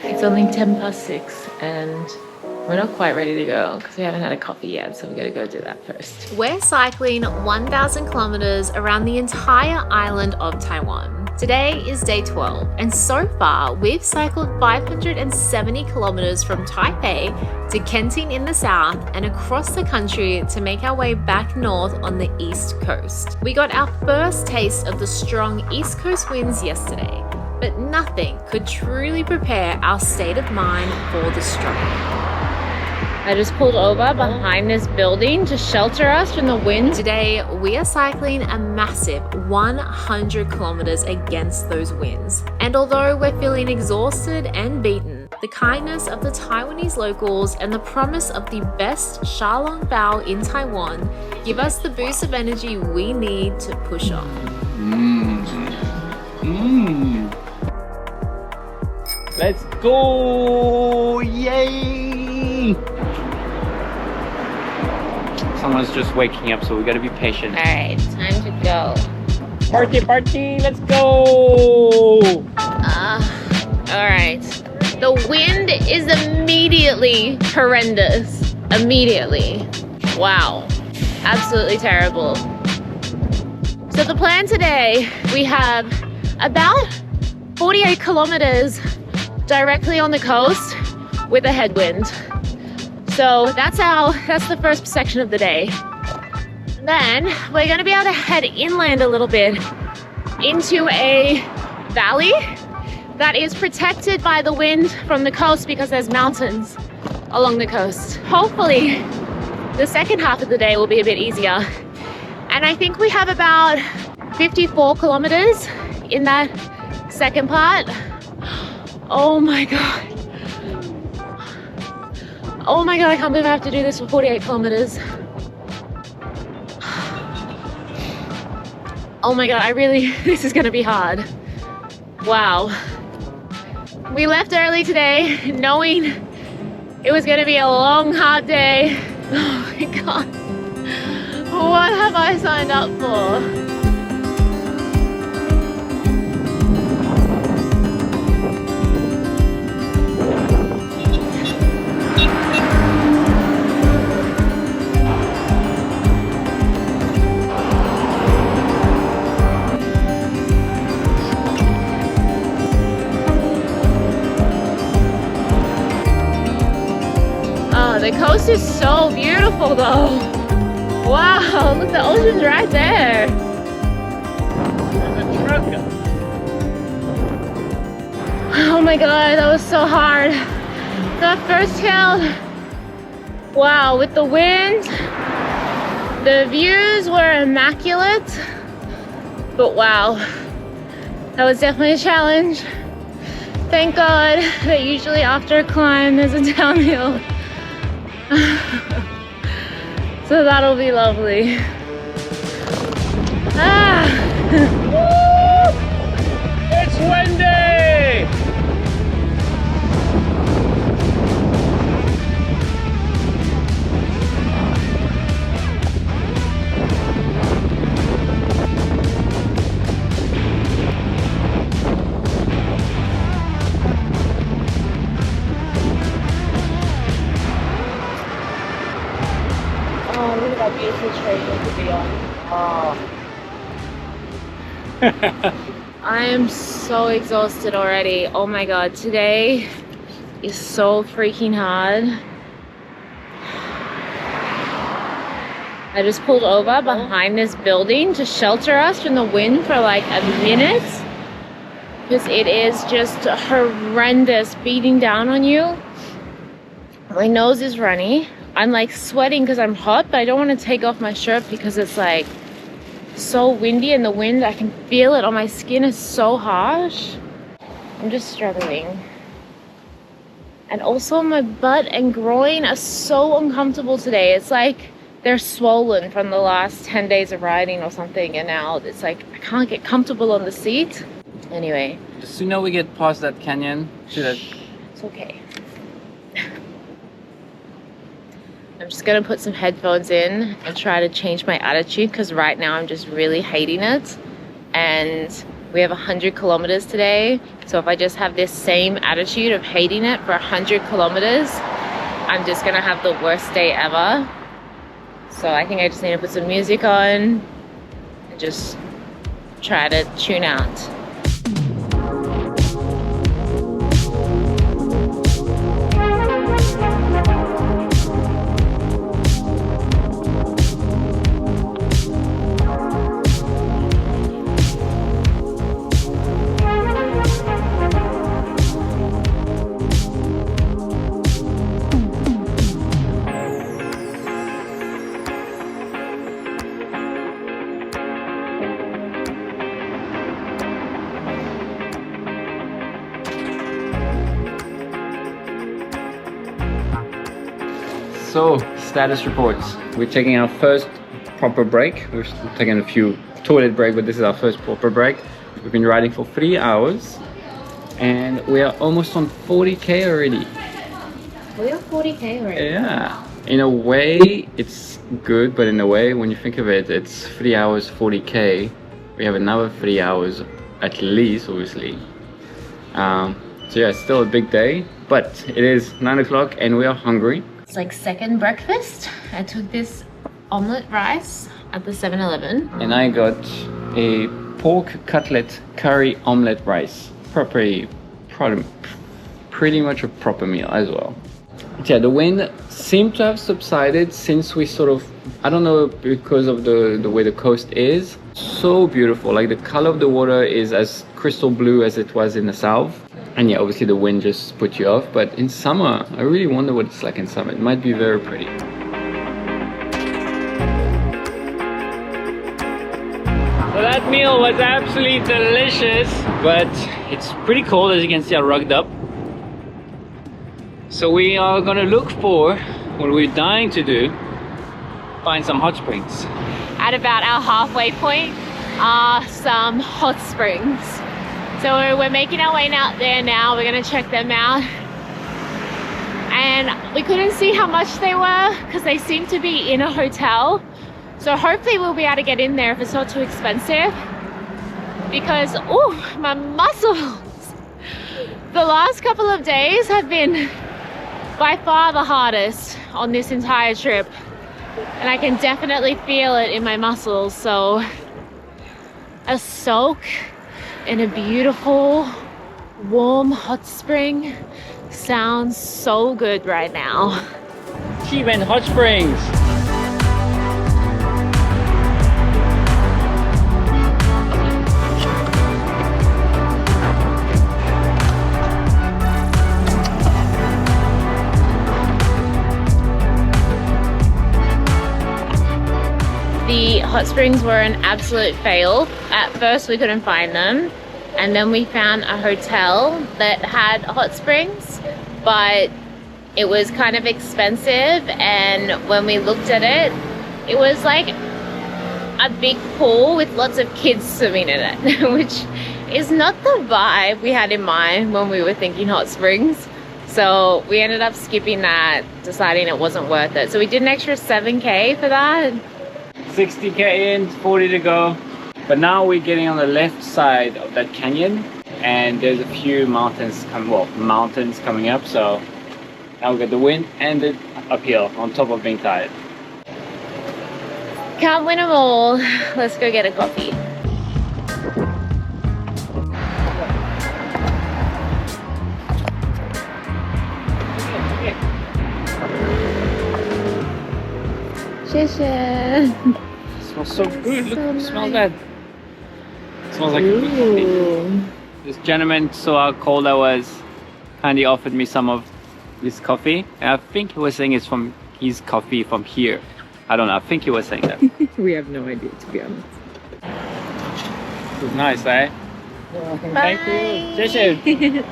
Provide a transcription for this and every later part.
It's only 6:10 and we're not quite ready to go because we haven't had a coffee yet, so we gotta go do that first. We're cycling 1,000 kilometers around the entire island of Taiwan. Today is day 12, and so far we've cycled 570 kilometers from Taipei to Kenting in the south and across the country to make our way back north on the east coast. We got our first taste of the strong east coast winds yesterday, but nothing could truly prepare our state of mind for the struggle. I just pulled over behind this building to shelter us from the wind. Today, we are cycling a massive 100 kilometers against those winds. And although we're feeling exhausted and beaten, the kindness of the Taiwanese locals and the promise of the best Shalong Bao in Taiwan give us the boost of energy we need to push on. Let's go! Yay! Someone's just waking up, so we gotta be patient. All right, time to go. Party, let's go! All right. The wind is immediately horrendous. Immediately. Wow. Absolutely terrible. So the plan today, we have about 48 kilometers directly on the coast with a headwind. So that's the first section of the day. Then we're gonna be able to head inland a little bit into a valley that is protected by the wind from the coast because there's mountains along the coast. Hopefully the second half of the day will be a bit easier. And I think we have about 54 kilometers in that second part. Oh my God. Oh my God, I can't believe I have to do this for 48 kilometers. Oh my God, this is gonna be hard. Wow. We left early today knowing it was gonna be a long, hard day. Oh my God. What have I signed up for? The coast is so beautiful though. Wow, look, the ocean's right there. Oh my God, that was so hard. That first hill, wow, with the wind, the views were immaculate, but wow, that was definitely a challenge. Thank God that usually after a climb there's a downhill. So that'll be lovely. It's windy! Oh, look at that beautiful tree to be on. I am so exhausted already. Oh my God, today is so freaking hard. I just pulled over behind this building to shelter us from the wind for like a minute because it is just horrendous beating down on you. My nose is runny. I'm like sweating because I'm hot, but I don't want to take off my shirt because it's like so windy and the wind, I can feel it on my skin, is so harsh. I'm just struggling. And also my butt and groin are so uncomfortable today. It's like they're swollen from the last 10 days of riding or something, and now it's like I can't get comfortable on the seat. Anyway. Just so you know, we get past that canyon. It's okay. I'm just gonna put some headphones in and try to change my attitude because right now I'm just really hating it. And We have 100 kilometers today. So if I just have this same attitude of hating it for 100 kilometers, I'm just gonna have the worst day ever. So I think I just need to put some music on and just try to tune out. So, status reports. We're taking our first proper break. We're taking a few toilet break, but this is our first proper break. We've been riding for 3 hours and we are almost on 40k already. We are 40k already. Yeah. In a way, it's good, but in a way, when you think of it, it's 3 hours, 40k. We have another 3 hours at least, obviously. So yeah, it's still a big day, but it is 9 o'clock and we are hungry. It's like second breakfast. I took this omelette rice at the 7-Eleven. And I got a pork cutlet curry omelette rice. Pretty much a proper meal as well. But yeah, the wind seemed to have subsided since we sort of, I don't know, because of the way the coast is. So beautiful, like the color of the water is as crystal blue as it was in the south. And yeah, obviously the wind just put you off, but in summer, I really wonder what it's like in summer. It might be very pretty. So that meal was absolutely delicious, but it's pretty cold, as you can see. I rugged up. So we are gonna look for what we're dying to do, find some hot springs. At about our halfway point are some hot springs. So we're making our way out there now. We're gonna check them out. And we couldn't see how much they were because they seem to be in a hotel. So hopefully we'll be able to get in there if it's not too expensive. Because, oh, my muscles. The last couple of days have been by far the hardest on this entire trip. And I can definitely feel it in my muscles. So a soak in a beautiful, warm hot spring sounds so good right now. Cheap and hot springs. The hot springs were an absolute fail. At first we couldn't find them, and then we found a hotel that had hot springs, but it was kind of expensive, and when we looked at it, it was like a big pool with lots of kids swimming in it, which is not the vibe we had in mind when we were thinking hot springs. So we ended up skipping that, deciding it wasn't worth it. So we did an extra 7k for that. 60k in, 40 to go. But now we're getting on the left side of that canyon, and there's a few mountains coming up. So now we got the wind and the uphill on top of being tired. Can't win them all. Let's go get a coffee. Smells so good. Look, smell that. It smells like a good coffee. This gentleman saw how cold I was, kindly offered me some of this coffee, and I think he was saying it's from his coffee from here. I don't know, I think he was saying that. We have no idea, to be honest. It was nice, eh? Thank you.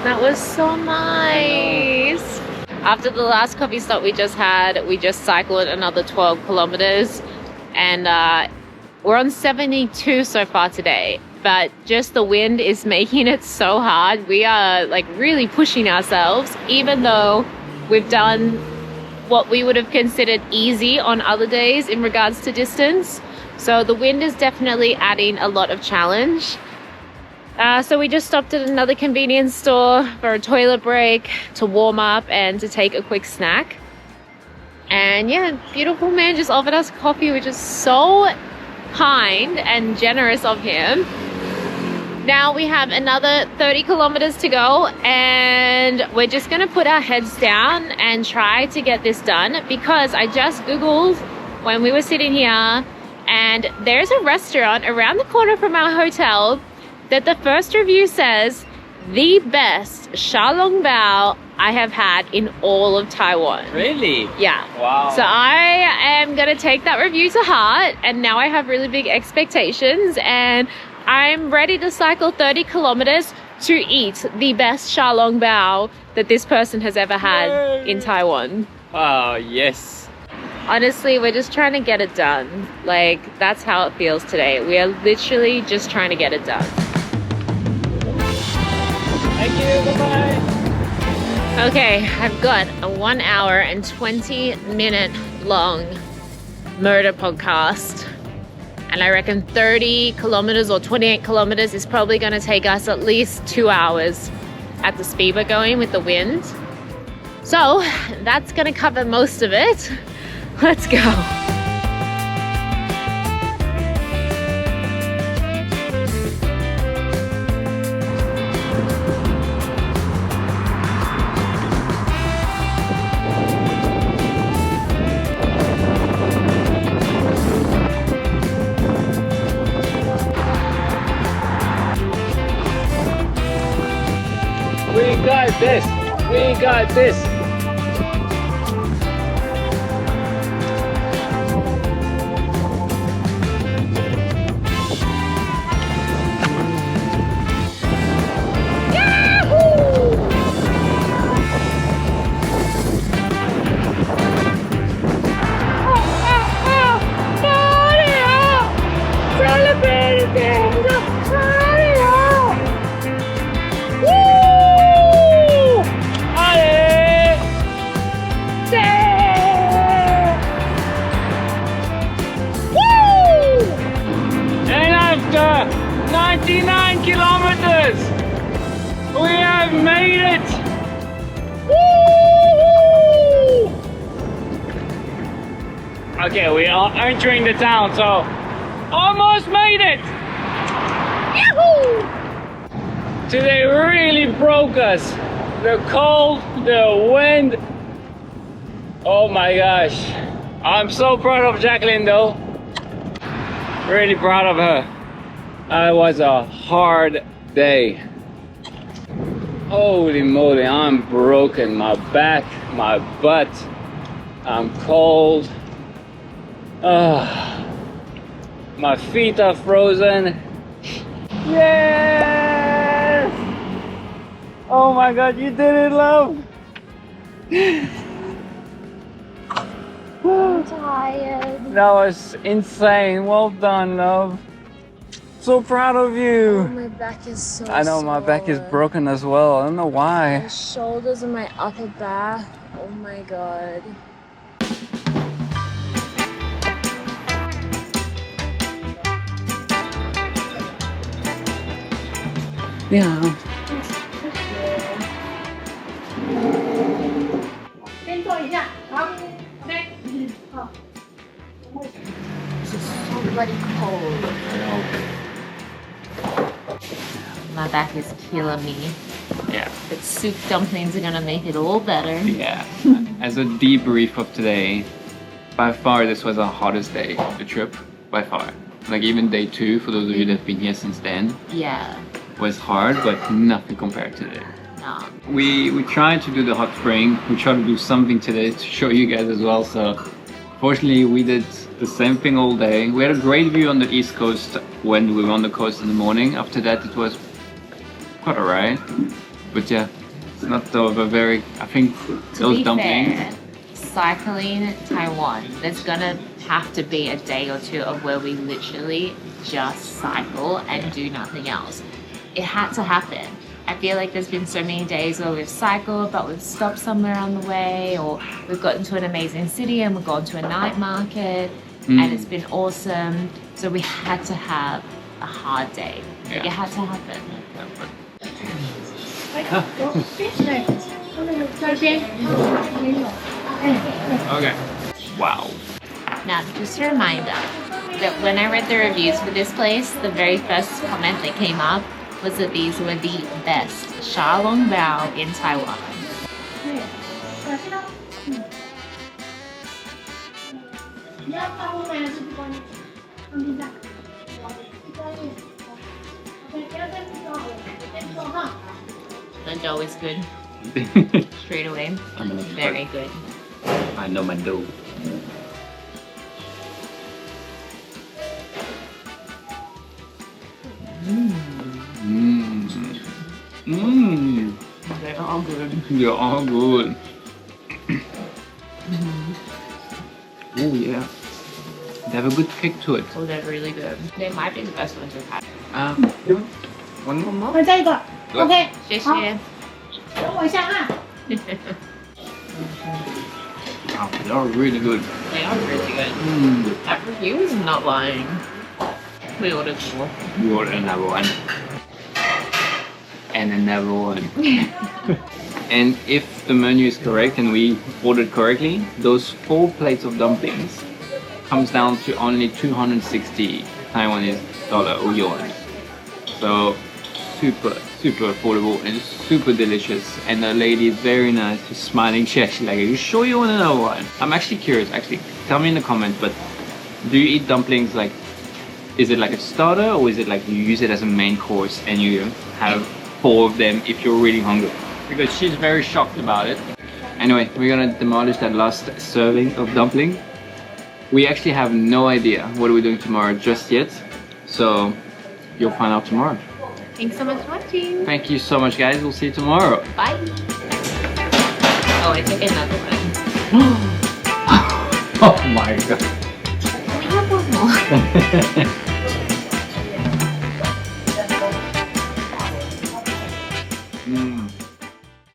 That was so nice. After the last coffee stop we just had, we just cycled another 12 kilometers, and we're on 72 so far today. But just the wind is making it so hard. We are like really pushing ourselves, even though we've done what we would have considered easy on other days in regards to distance. So the wind is definitely adding a lot of challenge. So we just stopped at another convenience store for a toilet break, to warm up and to take a quick snack. And yeah, beautiful man just offered us coffee, which is so kind and generous of him. Now we have another 30 kilometers to go, and we're just gonna put our heads down and try to get this done, because I just Googled when we were sitting here, and there's a restaurant around the corner from our hotel that the first review says the best xiaolong bao I have had in all of Taiwan. Really? Yeah. Wow. So I am gonna take that review to heart, and now I have really big expectations, and I'm ready to cycle 30 kilometers to eat the best xiaolong bao that this person has ever had in Taiwan. Oh, yes. Honestly, we're just trying to get it done. Like, that's how it feels today. We are literally just trying to get it done. Thank you, bye-bye. Okay, I've got a 1 hour and 20 minute long murder podcast. And I reckon 30 kilometers or 28 kilometers is probably going to take us at least 2 hours at the speed we're going with the wind. So that's going to cover most of it. Let's go. We got this. We got this. And after 99 kilometers, we have made it. Woo! Okay, we are entering the town, so almost made it. Yahoo! Today really broke us. The cold, the wind. Oh my gosh. I'm so proud of Jacqueline though. Really proud of her. It was a hard day. Holy moly, I'm broken. My back, my butt. I'm cold. My feet are frozen. Yes! Oh my god, you did it, love! I'm tired. That was insane. Well done, love. So proud of you. My back is so I know my back is broken as well. I don't know why. My shoulders and my upper back. Oh my god. Yeah. This is so bloody cold. My back is killing me. Yeah. But soup dumplings are gonna make it all better. Yeah. As a debrief of today, by far this was our hardest day of the trip. By far. Like even day 2, for those of you that have been here since then, Yeah. was hard, but nothing compared to today. No. We tried to do the hot spring. We tried to do something today to show you guys as well. So fortunately we did the same thing all day. We had a great view on the east coast when we were on the coast in the morning. After that it was quite alright. But yeah, it's not of a very, I think those dumplings. Fair, cycling Taiwan, there's gonna have to be a day or two of where we literally just cycle and do nothing else. It had to happen. I feel like there's been so many days where we've cycled, but we've stopped somewhere on the way, or we've gotten to an amazing city and we've gone to a night market and it's been awesome. So we had to have a hard day. Like Yeah. it had to happen. Okay. Wow. Now, just a reminder that when I read the reviews for this place, the very first comment that came up was that these were the best Xiaolong Bao in Taiwan. The dough is good straight away. Very good. I know my dough. They're all good. They're all good. Oh yeah. They have a good kick to it. Oh, they're really good. They might be the best ones we've had. One more. 再一个 OK，谢谢。等我一下啊。 Wow, they are really good. They are really good. That review is not lying. We ordered more. We ordered another one. And another one. And if the menu is correct and we ordered correctly, those 4 plates of dumplings comes down to only 260 Taiwanese dollar or yuan. So super affordable and super delicious. And the lady is very nice, just smiling. She's like, "Are you sure you want another one?" I'm actually curious. Actually, tell me in the comments. But do you eat dumplings like? Is it like a starter, or is it like you use it as a main course and you have 4 of them if you're really hungry? Because she's very shocked about it. Anyway, we're gonna demolish that last serving of dumpling. We actually have no idea what we're doing tomorrow just yet, so you'll find out tomorrow. Thanks so much for watching. Thank you so much, guys. We'll see you tomorrow. Bye. Oh, I took another one. Oh my god. We have one more.